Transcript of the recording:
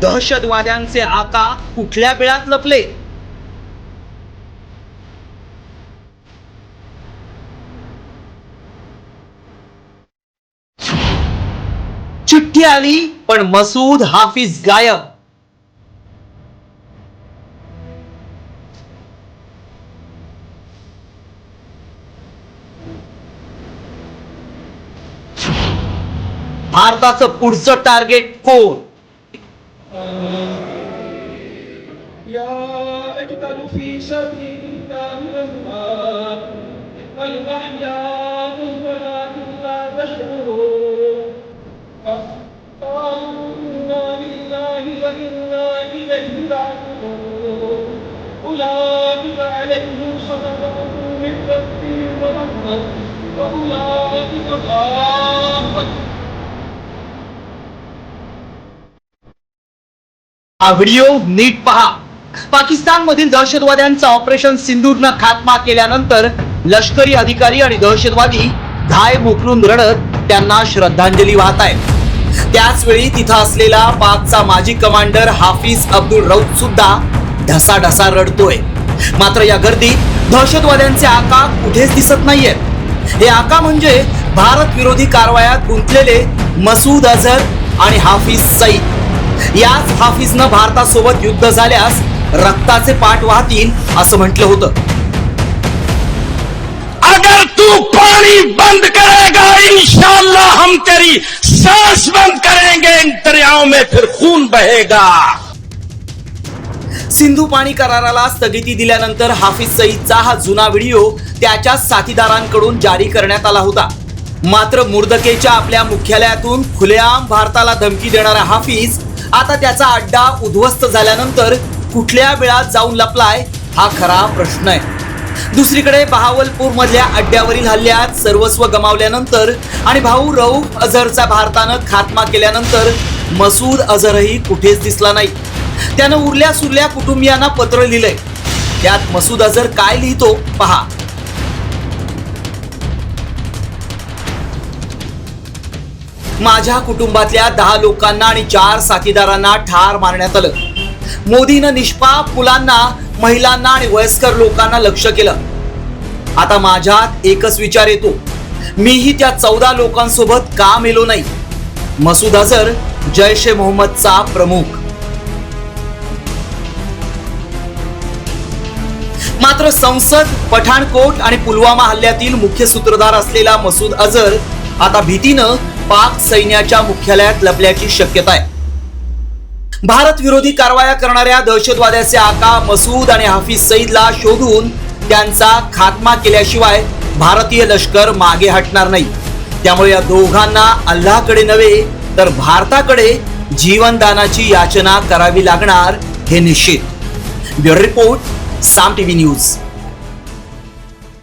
दहशतवाद्यांचे आका कुठल्या बिळात लपले? चिठ्ठी आली पण मसूद हाफिज गायब. भारताचं पुढचं टार्गेट कोण? हा व्हिडिओ नीट पहा. पाकिस्तान मधील दहशतवाद्यांचा ऑपरेशन सिंदूरनं खात्मा केल्यानंतर लष्करी अधिकारी आणि दहशतवादी घाय मोकळून रडत त्यांना श्रद्धांजली वाहत आहेत. त्याच वेळी तिथं असलेला पाकचा माजी कमांडर हाफिज अब्दुल रऊफ सुद्धा ढसाढसा रडतोय. मात्र या गर्दीत दहशतवाद्यांचे आका कुठेच दिसत नाहीयेत. हे आका म्हणजे भारत विरोधी कारवायात गुंतलेले मसूद अझर आणि हाफिज सईद. याच हाफिजनं भारतासोबत युद्ध झाल्यास रक्ताचे पाठ वाहतील असं म्हटलं होतं. अगर तू पानी बंद करेगा इंशाअल्लाह हम तेरी सांस बंद करेंगे, इन दरियाओं में फिर खून बहेगा. सिंधू पाणी कराराला स्थगिती दिल्यानंतर हाफिज सईदचा हा जुना व्हिडिओ त्याच्या साथीदारांकडून जारी करण्यात आला होता. मात्र मुर्दकेच्या आपल्या मुख्यालयातून खुलेआम भारताला धमकी देणारा हाफिज आता त्याचा अड्डा उद्ध्वस्त झाल्यानंतर कुठल्या बिळात जाऊन लपलाय हा खरा प्रश्न आहे. दुसरीकडे बहावलपूर मधल्या अड्ड्यावरील हल्ल्यात सर्वस्व गमावल्यानंतर आणि भाऊ रऊफ अझरचा भारतानं खात्मा केल्यानंतर मसूद अझरही कुठेच दिसला नाही. त्यानं उरल्या सुरल्या कुटुंबियांना पत्र लिहिलंय. त्यात मसूद अझर काय लिहितो पहा. माझ्या कुटुंबातल्या 10 लोकांना आणि 4 साथीदारांना ठार मारण्यात आलं. मोदीनं निष्पाप मुलांना, महिलांना आणि वयस्कर लोकांना लक्ष्य केलं. आता माझ्यात एकच विचार येतो, मीही त्या 14 लोकांसोबत का मेलो नाही? मसूद अझर जैश ए मोहम्मदचा प्रमुख. मात्र संसद, पठाणकोट आणि पुलवामा हल्ल्यातील मुख्य सूत्रधार असलेला मसूद अझर आता भीतीनं पाक सैन्याच्या मुख्यालयात लपल्याची शक्यता आहे. भारत विरोधी कारवाया करणाऱ्या दहशतवाद्याचे आका मसूद आणि हाफिज सईदला शोधून त्यांचा खात्मा केल्याशिवाय भारतीय लष्कर मागे हटणार नाही. त्यामुळे या दोघांना अल्लाहकडे नव्हे तर भारताकडे जीवनदानाची याचना करावी लागणार हे निश्चित. ब्युरो रिपोर्ट, साम टीव्ही न्यूज.